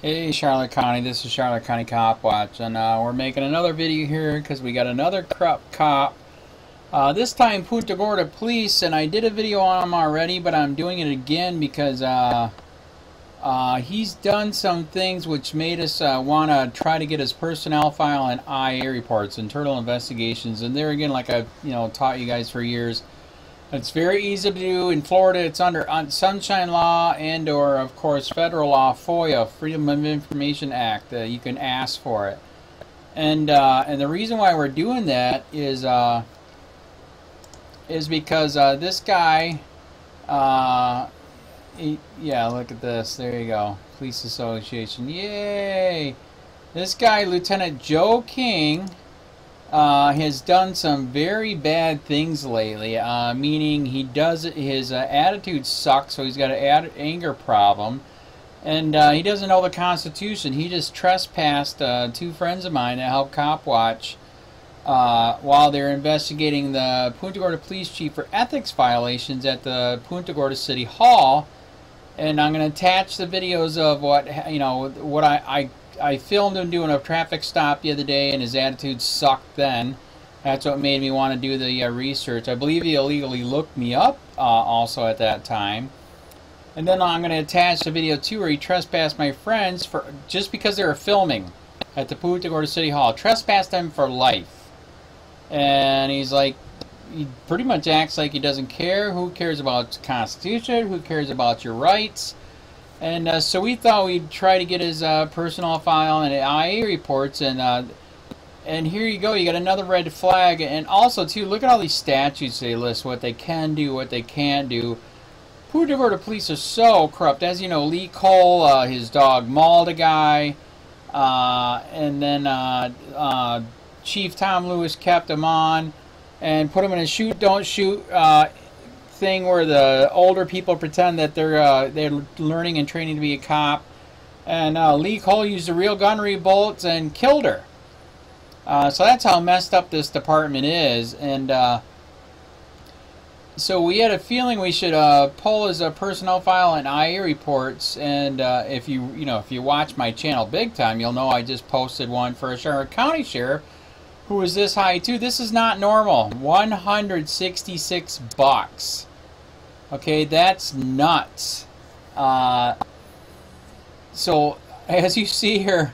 Hey Charlotte County, this is Charlotte County Cop Watch, and we're making another video here because we got another corrupt cop. This time Punta Gorda Police, and I did a video on him already, but I'm doing it again because he's done some things which made us want to try to get his personnel file and IA reports, internal investigations. And there again, like I've taught you guys for years, it's very easy to do. In Florida, it's under Sunshine Law and or, of course, federal law, FOIA, Freedom of Information Act. You can ask for it. And the reason why we're doing that is because this guy, yeah, look at this. There you go. Police Association. Yay! This guy, Lieutenant Joe King, has done some very bad things lately, meaning his attitude sucks, so he's got an anger problem, and he doesn't know the Constitution. He just trespassed two friends of mine that help COPWATCH while they're investigating the Punta Gorda Police Chief for ethics violations at the Punta Gorda City Hall. And I'm going to attach the videos of what I filmed him doing a traffic stop the other day, and his attitude sucked then. That's what made me want to do the research. I believe he illegally looked me up also at that time. And then I'm going to attach the video too where he trespassed my friends just because they were filming at the Punta Gorda City Hall. Trespassed them for life. And he's like, he pretty much acts like he doesn't care. Who cares about the Constitution? Who cares about your rights? And so we thought we'd try to get his personal file and IA reports, and here you go. You got another red flag, and also too, look at all these statutes they list, what they can do, what they can't do. Punta Gorda police are so corrupt. As you know, Lee Cole, his dog mauled a guy, and then Chief Tom Lewis kept him on and put him in a shoot don't shoot thing where the older people pretend that they're learning and training to be a cop, and Lee Cole used a real gunnery bullets and killed her. So that's how messed up this department is, and so we had a feeling we should pull his personnel file and IA reports. And if you watch my channel big time, you'll know I just posted one for a Charlotte County sheriff who was this high too. This is not normal. $166. Okay, that's nuts. So, as you see here,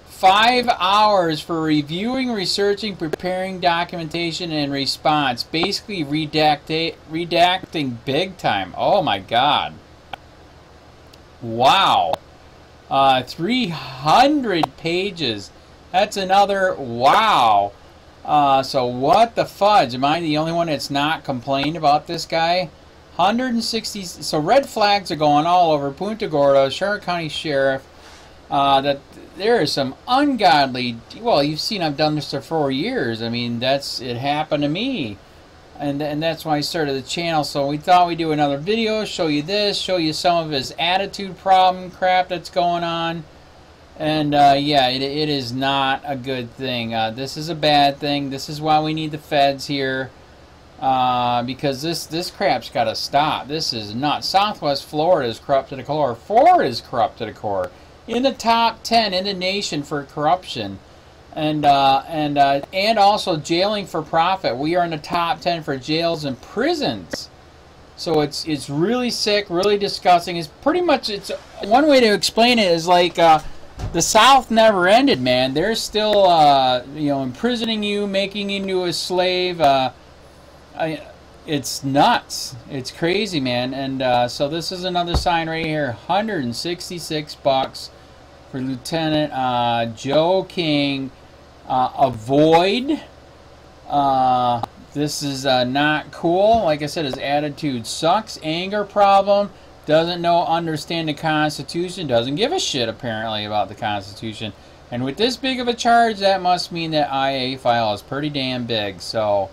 5 hours for reviewing, researching, preparing documentation, and response. Basically, redacting big time. Oh my God. Wow. 300 pages. That's another wow. So what the fudge? Am I the only one that's not complained about this guy? 160. So red flags are going all over Punta Gorda, Charlotte County Sheriff. That there is some ungodly. Well, you've seen I've done this for 4 years. I mean, it happened to me, and that's why I started the channel. So we thought we'd do another video, show you this, show you some of his attitude problem crap that's going on. And yeah, it is not a good thing. This is a bad thing. This is why we need the feds here, because this crap's got to stop. This is not. Southwest Florida is corrupt to the core. Florida is corrupt to the core. In the top 10 in the nation for corruption, and also jailing for profit. We are in the top 10 for jails and prisons. So it's really sick, really disgusting. It's pretty much, it's one way to explain it is like. The South never ended, man. They're still, imprisoning you, making you into a slave. It's nuts. It's crazy, man. And so this is another sign right here. $166 for Lieutenant Joe King. Avoid. This is not cool. Like I said, his attitude sucks. Anger problem. Doesn't understand the Constitution, doesn't give a shit apparently about the Constitution. And with this big of a charge, that must mean that IA file is pretty damn big. So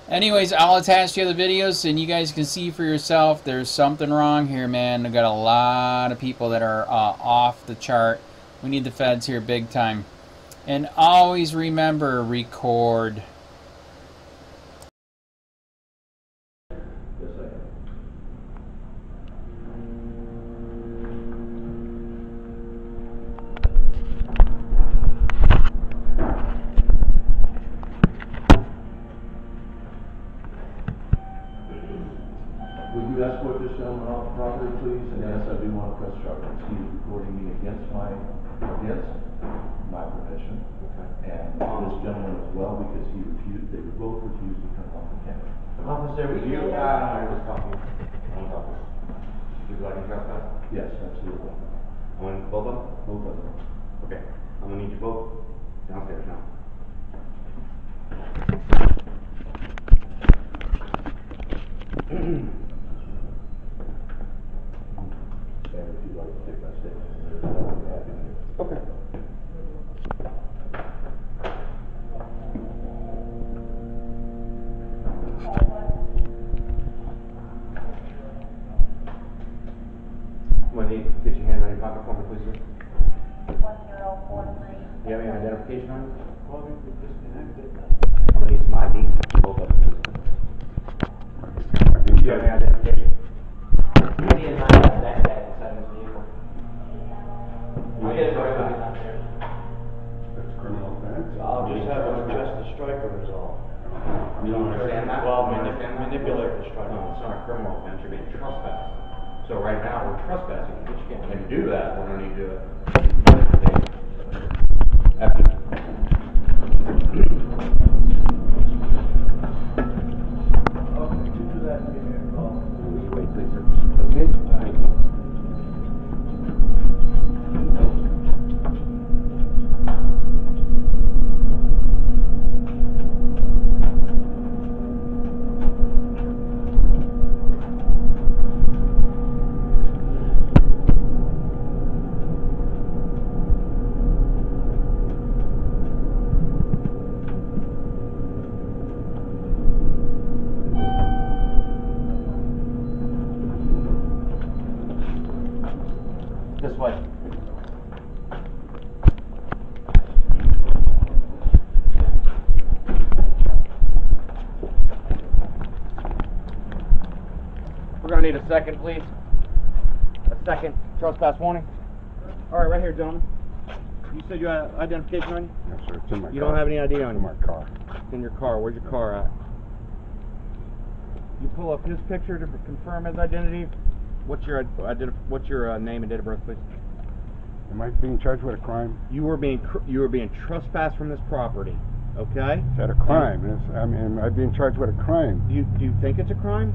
anyways, I'll attach the other videos and you guys can see for yourself. There's something wrong here, man. I've got a lot of people that are off the chart. We need the feds here big time. And always remember, record. Would you escort this gentleman off the property, please? And yes, I do want to press charges. He is recording me against my permission. Okay. And this gentleman as well, because they both refused to come off the camera. Officer, you, I was talking. Would you like to trespass? Yes, absolutely. Both of them? Both of them. Okay. I'm going to need you both downstairs now. And if you'd like to take my statement, I'll be happy to. Okay. Get your hand on your pocket for me, please, sir. 1043. Do you have any identification on you? Well, we disconnected. I'm going to need some ID. Both of them, please. Do you have any identification? He is not that bad inside his vehicle. I'll get it right back. That's criminal offense. I'll just have him adjust the striker is all. You don't understand that? Well, You don't understand that? manipulate the striker. No, it's not a criminal offense. You're being trespassed. So right now, we're trespassing. And to do that, we're going to need to after. Okay, you do that and give me a call. Wait, please, sir. Okay? Thank you. This way. We're going to need a second, please. A second trespass warning. All right, right here, gentlemen. You said you had identification on you? Yes, sir. It's in my car. You don't have any ID on you? In my car. It's in your car. Where's your car at? You pull up his picture to confirm his identity. What's your name and date of birth, please? Am I being charged with a crime? You were being trespassed from this property. Okay? Is that a crime? Am I being charged with a crime? Do you think it's a crime?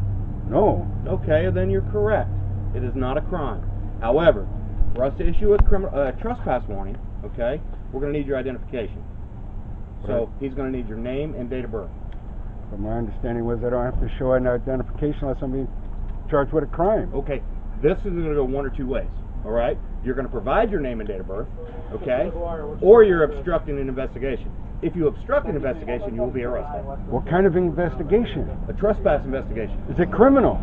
No. Okay, then you're correct. It is not a crime. However, for us to issue a trespass warning, okay, we're going to need your identification. So Right. he's going to need your name and date of birth. But my understanding was I don't have to show an identification unless I'm being charged with a crime. Okay, this is going to go one or two ways. All right, you're going to provide your name and date of birth, okay, or you're obstructing an investigation. If you obstruct an investigation, you will be arrested. What kind of investigation? A trespass investigation. Is it criminal?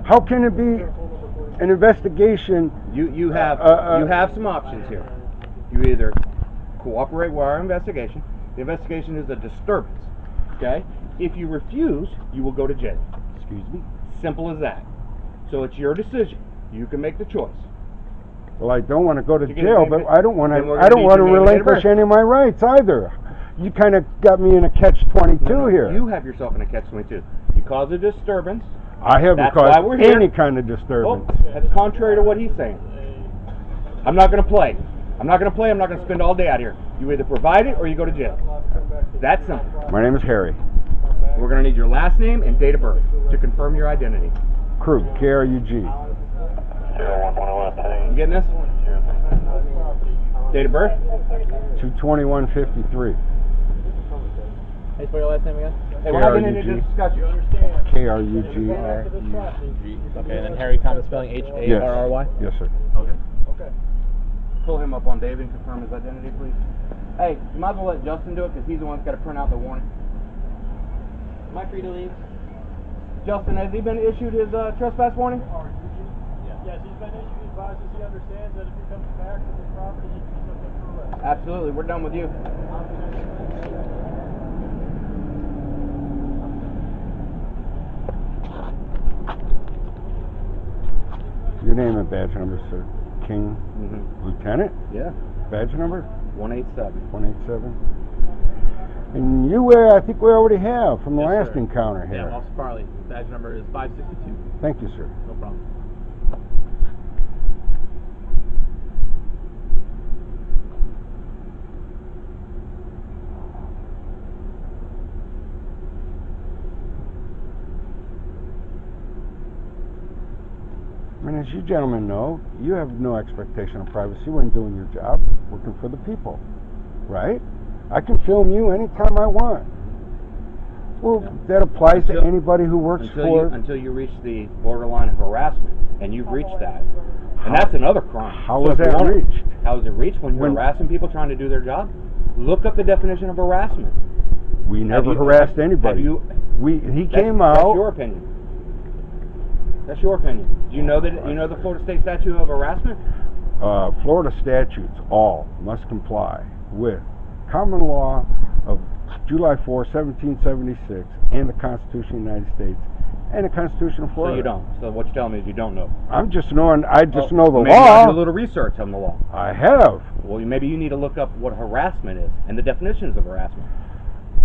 How can it be an investigation? You have some options here. You either cooperate with our investigation. The investigation is a disturbance. Okay. If you refuse, you will go to jail. Excuse me? Simple as that. So it's your decision. You can make the choice. Well, I don't want to go to You're gonna jail, make but it- I don't want then we're to. gonna I don't need want to your name and date of relinquish birth. any of my rights either. You kind of got me in a catch-22 No, here. You have yourself in a catch-22. You caused a disturbance. I haven't That's why caused we're here. any kind of Oh, disturbance. that's contrary to what he's saying. I'm not going to play. I'm not going to play. I'm not going to spend all day out here. You either provide it or you go to jail. That's simple. My name is Harry We're going to need your last name and date of birth to confirm your identity. Krug, Krug. You getting this? Date of birth? 2/21/53. Hey, spell your last name again? Hey, we're not getting into this discussion. Krug. Okay, and then Harry, common spelling, H-A-R-R-Y? Yes, sir. Okay. Pull him up on David and confirm his identity, please. Hey, you might as well let Justin do it because he's the one that's got to print out the warning. Am I free to leave? Justin, has he been issued his trespass warning? Yes, he's been issued, he advises, he understands that if he comes back to the property, he can be subject to arrest. Absolutely. We're done with you. Your name and badge number, sir. King Lieutenant? Yeah. Badge number? 187. 187. And you, I think we already have from the Yes, last sir. encounter here. Yeah, Officer Farley. Badge number is 562. Thank you, sir. No problem. I mean, as you gentlemen know, you have no expectation of privacy when doing your job, working for the people, right? I can film you anytime I want. Well, Yeah. that applies to anybody who works for... Until you reach the borderline of harassment, and you've reached that. And that's another crime. How So was if you that wanna- reached? How is it reached? When you're harassing people trying to do their job? Look up the definition of harassment. We never harassed anybody. He came out... That's your opinion. That's your opinion. Do you know that the Florida State statute of harassment? Florida statutes all must comply with common law of July 4, 1776, and the Constitution of the United States, and the Constitution of Florida. So you don't. So what you're telling me is you don't know. I'm just knowing. I just know the maybe law. I do a little research on the law. I have. Well, maybe you need to look up what harassment is and the definitions of harassment.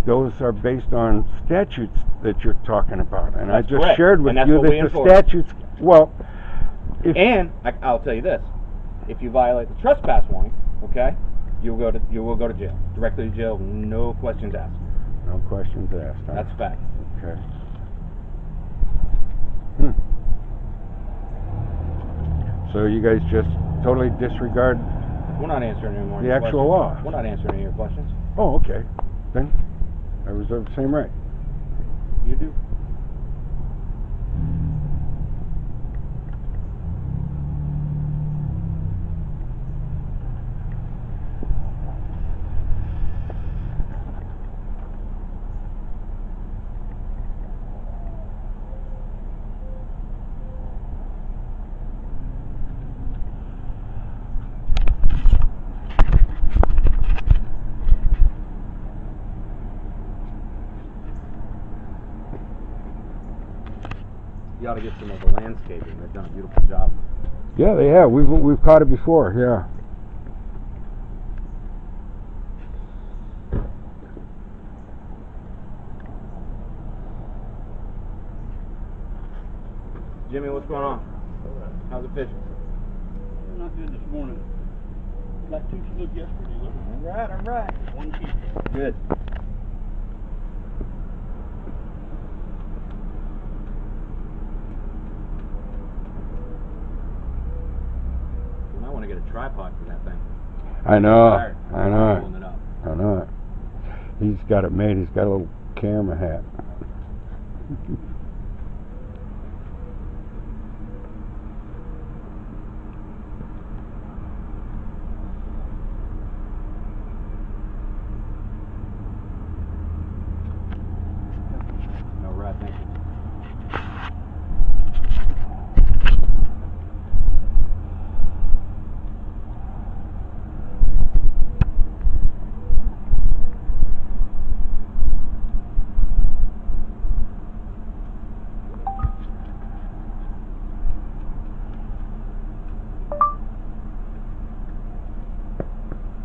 Those are based on statutes that you're talking about, and That's I just correct. shared with And that's you what we that the enforce. statutes. Well, I'll tell you this: if you violate the trespass warning, okay, you will go to jail, directly to jail, no questions asked. No questions asked. Huh? That's a fact. Okay. So you guys just totally disregard We're not answering any more. the actual law. We're not answering any of your questions. Oh, okay. Then I reserve the same right. You do. You ought to get some of the landscaping. They've done a beautiful job. Yeah, they have. We've caught it before. Yeah. Jimmy, what's going on? How's it fishing? Not good this morning. Got 2 snook yesterday. All right. 1 keeper. Good. You might want to get a tripod for that thing. I know. Tired. I know Pulling it up. it. I know it. He's got it made. He's got a little camera hat. All right, thank you.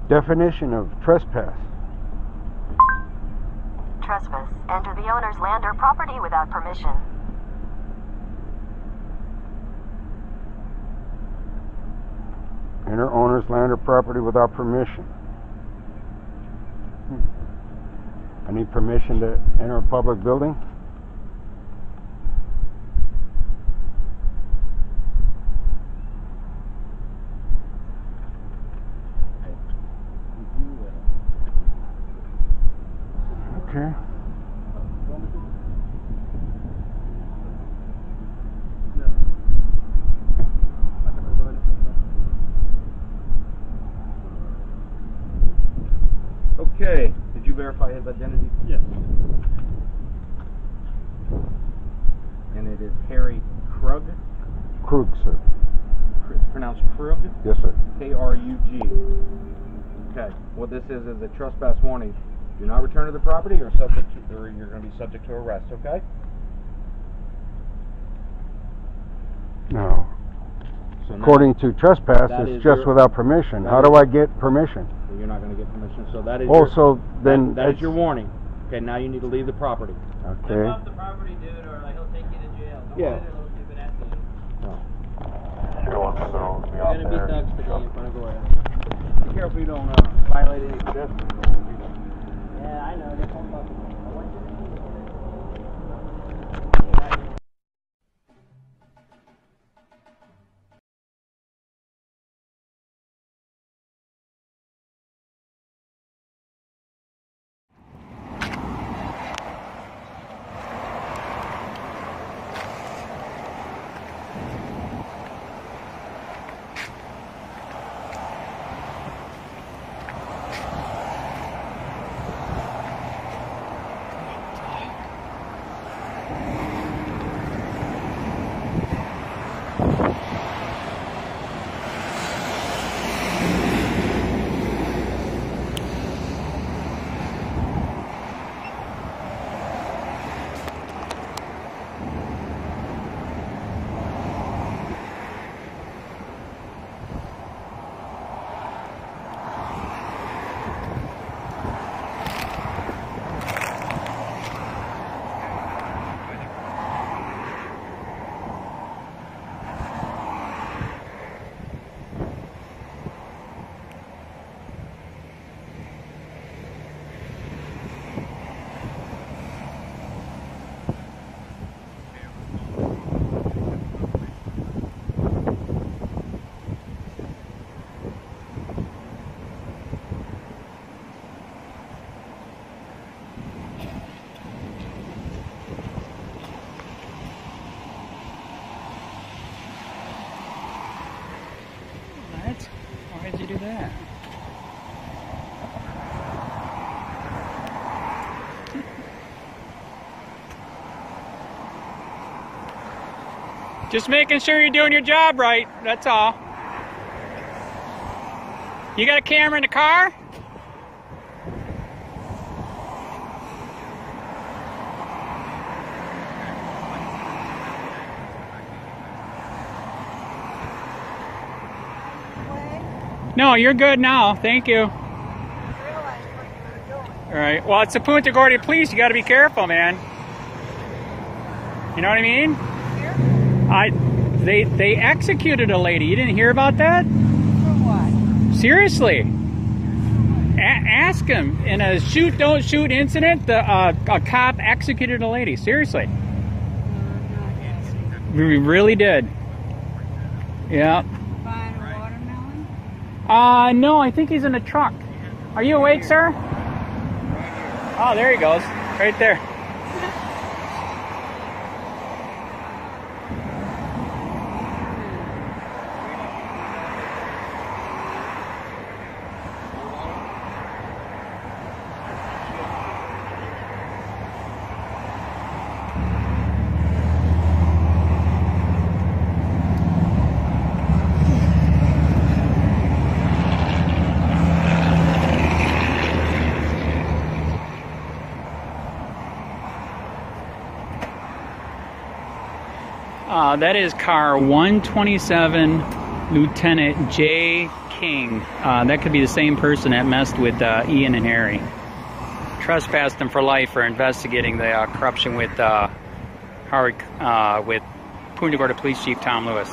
Definition of trespass. Trespass. Enter the owner's land or property without permission. Enter owner's land or property without permission. I need permission to enter a public building? Okay. Okay. Did you verify his identity? Yes. And it is Harry Krug. Krug, sir. It's pronounced Krug. Yes, sir. K-R-U-G. Okay. What this is a trespass warning. Do not return to the property, or you're going to be subject to arrest. Okay. No. So now According to trespass, that it's is just your- without permission. that How is- do I get permission? you're not going to get permission. So that is Oh, your, so then that is it's- your warning. Okay, now you need to leave the property. Live Okay. off the property, dude, or like he'll take you to jail. Don't Yeah. worry, they're little stupid ass games. You're You're gonna be thugs today in front of GORDA. Be careful you don't violate any pedestrian laws. Yeah, I know. They're talking about I want you to What? Why did you do that? Just making sure you're doing your job right, that's all. You got a camera in the car? No, you're good now. Thank you. All right. Well, it's the Punta Gorda Police. You got to be careful, man. You know what I mean? They executed a lady. You didn't hear about that? For what? Seriously. Ask him. In a shoot don't shoot incident, a cop executed a lady. Seriously. We really did. Yeah. Buying a watermelon? No, I think he's in a truck. Are you awake, sir? Oh, there he goes. Right there. That is car 127, Lieutenant J. King. That could be the same person that messed with Ian and Harry. Trespassed them for life for investigating the corruption with with Punta Gorda Police Chief Tom Lewis.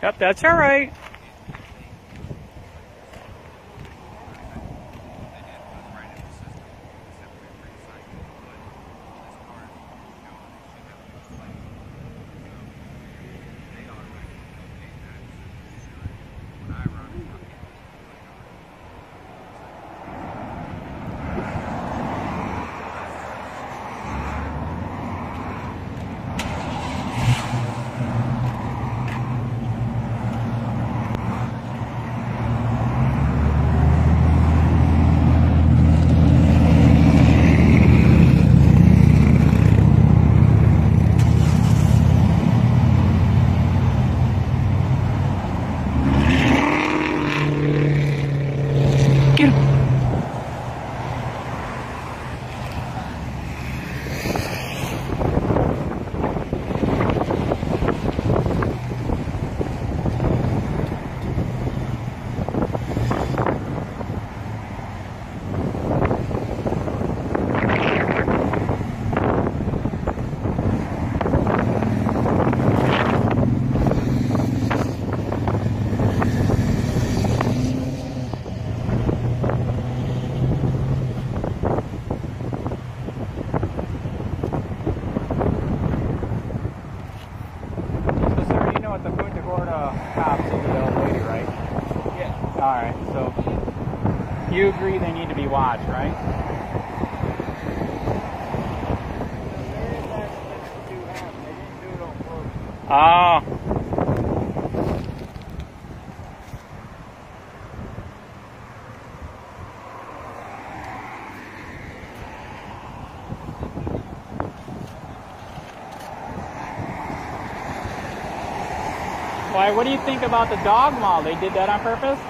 Yep, that's all right. Alright, so you agree they need to be watched, right? Oh. Why, what do you think about the dog mall? They did that on purpose?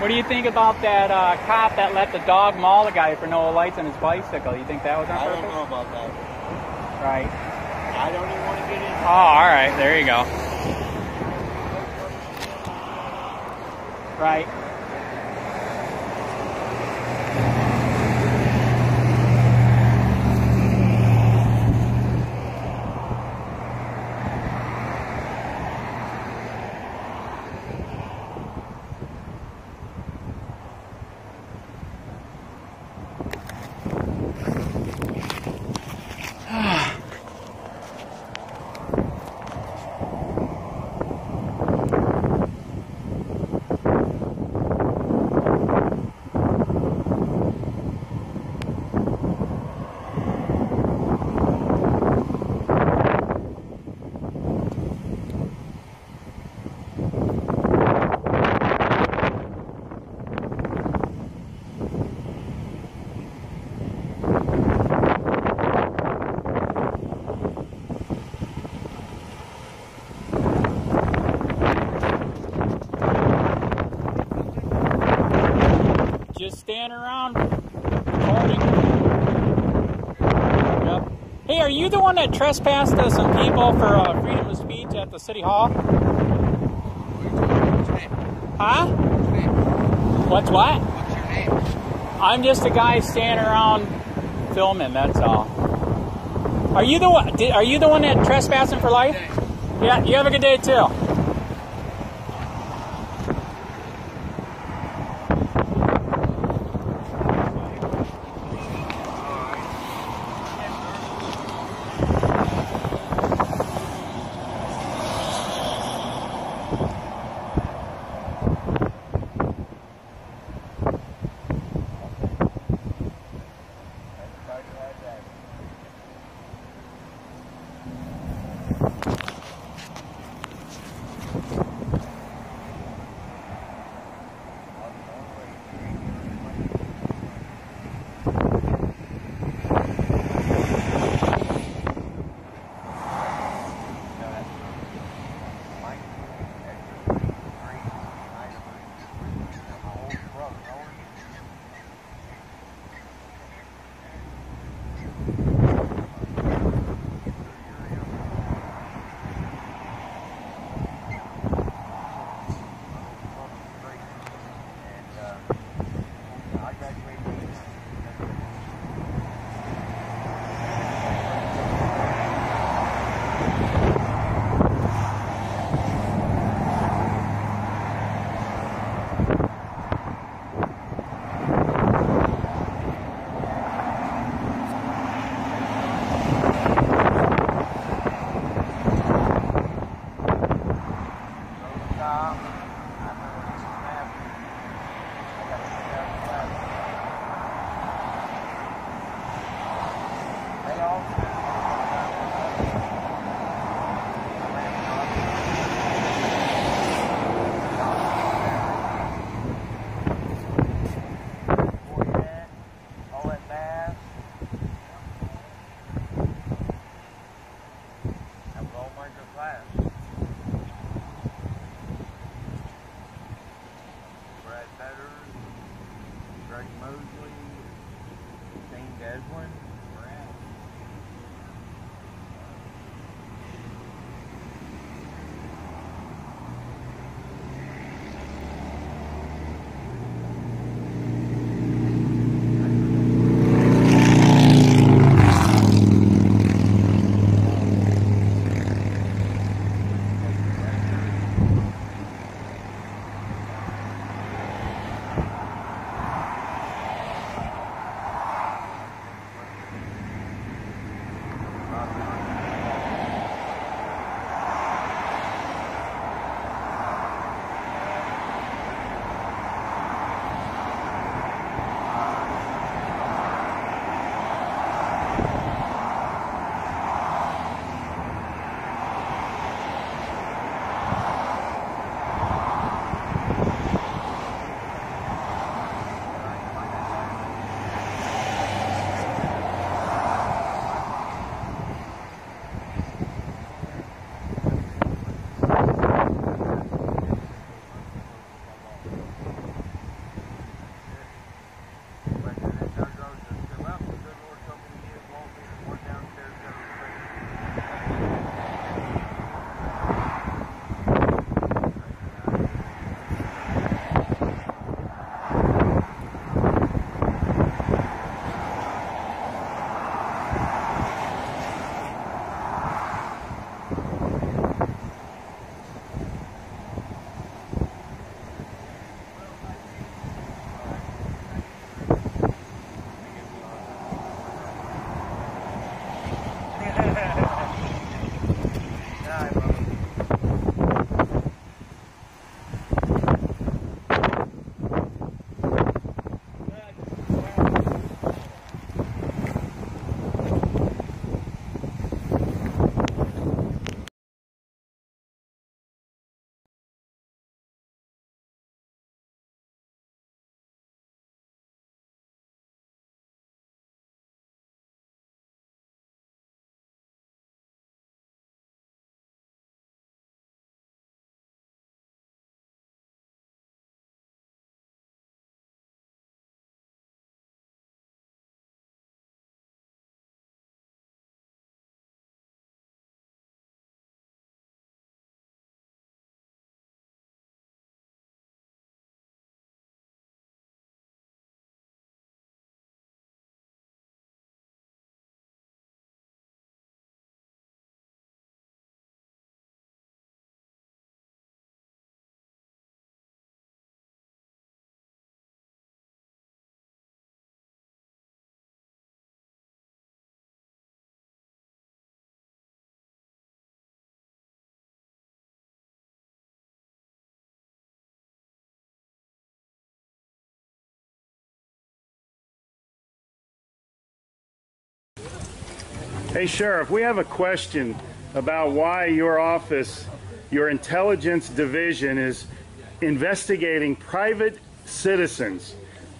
What do you think about that cop that let the dog maul the guy for no lights on his bicycle? You think that was on purpose? I don't know about that. Right. I don't even want to get into Oh, alright, there you go. Right. Just stand around recording. Yep. Hey, are you the one that trespassed some people for freedom of speech at the city hall? Huh? What's what? What's your name? I'm just a guy standing around filming. That's all. Are you the one? Are you the one that trespassing for life? Yeah. You have a good day too. Hey, Sheriff, we have a question about why your office, your intelligence division, is investigating private citizens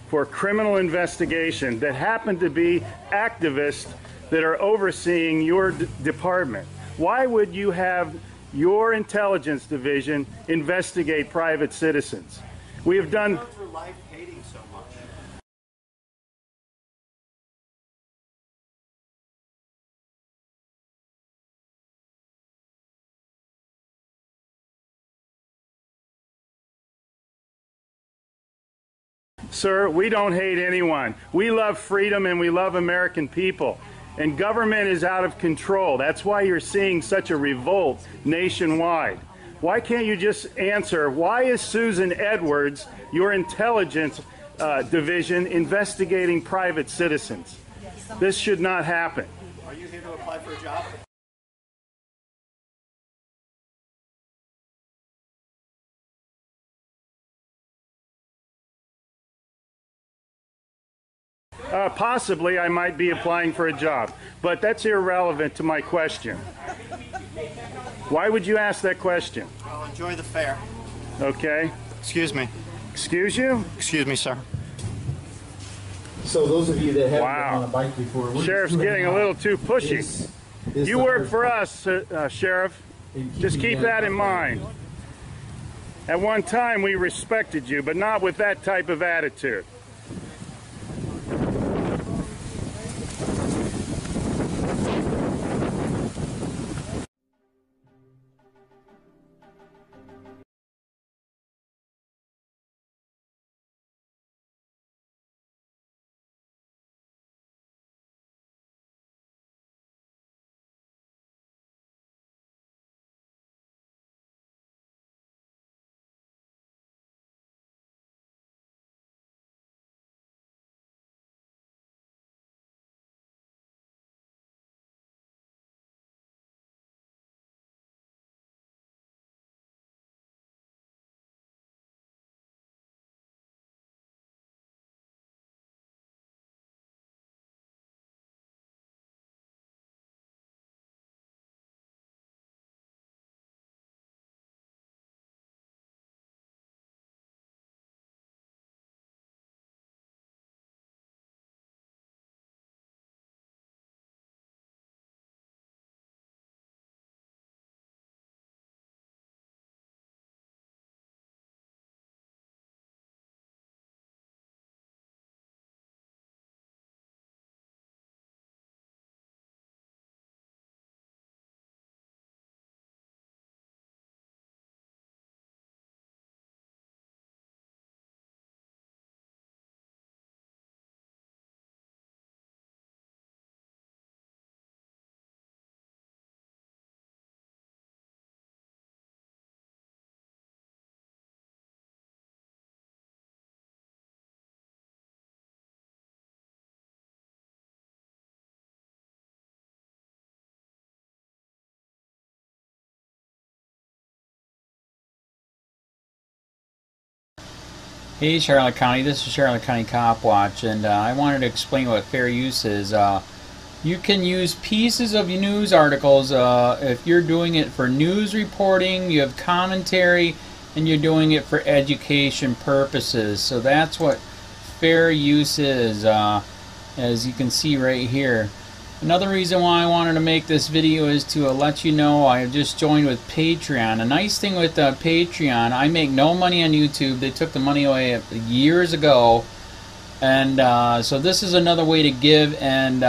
for criminal investigation that happen to be activists that are overseeing your department. Why would you have your intelligence division investigate private citizens? We have done... For life hating so much. Sir, we don't hate anyone. We love freedom and we love American people. And government is out of control. That's why you're seeing such a revolt nationwide. Why can't you just answer, why is Susan Edwards, your intelligence division, investigating private citizens? This should not happen. Are you here to apply for a job? Possibly I might be applying for a job, but that's irrelevant to my question. Why would you ask that question? Well, enjoy the fair. Okay. Excuse me. Excuse you? Excuse me, sir. So those of you that haven't Wow. been on a bike before, we're Sheriff's just getting a little too pushy. is You the work hard for part. us, Sheriff. And Just keeping keep that in mind. At one time we respected you, but not with that type of attitude. Hey Charlotte County, this is Charlotte County COPWATCH, and I wanted to explain what fair use is. You can use pieces of news articles if you're doing it for news reporting, you have commentary, and you're doing it for education purposes. So that's what fair use is, as you can see right here. Another reason why I wanted to make this video is to let you know I have just joined with Patreon. A nice thing with Patreon, I make no money on YouTube. They took the money away years ago, and so this is another way to give, and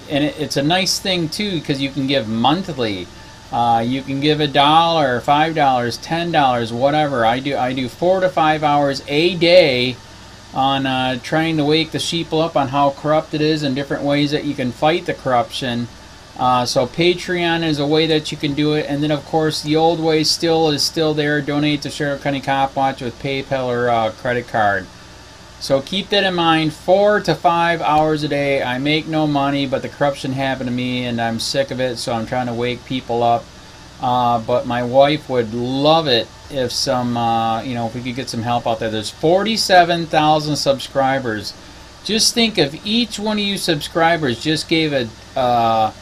it's a nice thing too because you can give monthly. You can give $1, $5, $10, whatever. I do 4 to 5 hours a day on trying to wake the sheeple up on how corrupt it is and different ways that you can fight the corruption. So Patreon is a way that you can do it, and then of course the old way is still there. Donate to Charlotte County COPWATCH with PayPal or credit card. So keep that in mind. 4 to 5 hours a day. I make no money, but the corruption happened to me and I'm sick of it, so I'm trying to wake people up. But my wife would love it if if we could get some help out there. There's 47,000 subscribers. Just think if each one of you subscribers just gave a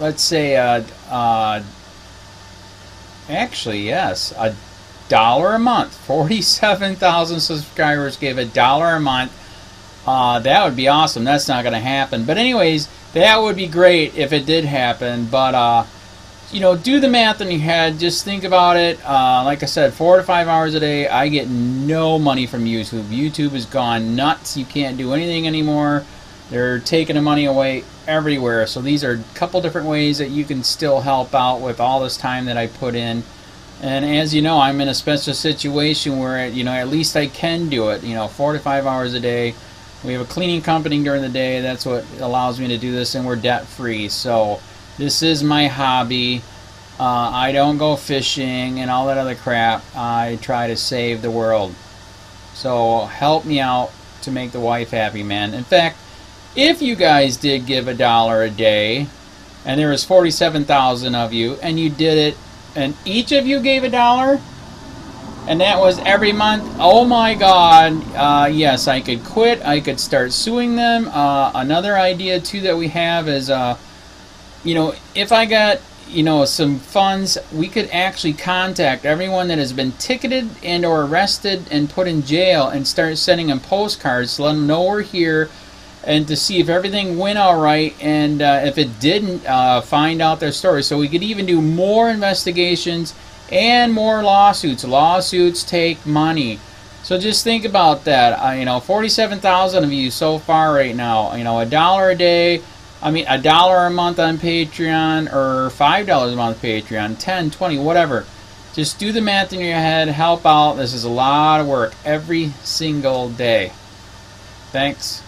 let's say, actually, yes, $1 a month. 47,000 subscribers gave $1 a month. That would be awesome. That's not going to happen. But anyways, that would be great if it did happen. But, you know, do the math in your head. Just think about it. Like I said, 4 to 5 hours a day. I get no money from YouTube. YouTube has gone nuts. You can't do anything anymore. They're taking the money away everywhere. So these are a couple different ways that you can still help out with all this time that I put in. And as you know, I'm in a special situation where, you know, at least I can do it. You know, 4 to 5 hours a day. We have a cleaning company during the day. That's what allows me to do this, and we're debt free. So this is my hobby. I don't go fishing and all that other crap. I try to save the world. So help me out to make the wife happy, man. In fact, if you guys did give $1 a day, and there was 47,000 of you, and you did it, and each of you gave $1, and that was every month, oh my God, yes, I could quit. I could start suing them. Another idea too that we have is, you know, if I got, you know, some funds, we could actually contact everyone that has been ticketed and or arrested and put in jail and start sending them postcards to let them know we're here, and to see if everything went all right, and if it didn't, find out their story. So we could even do more investigations and more lawsuits. Lawsuits take money. So just think about that. You know, 47,000 of you so far right now. You know, $1 a day. I mean, $1 a month on Patreon, or $5 a month Patreon, 10, 20, whatever. Just do the math in your head. Help out. This is a lot of work every single day. Thanks.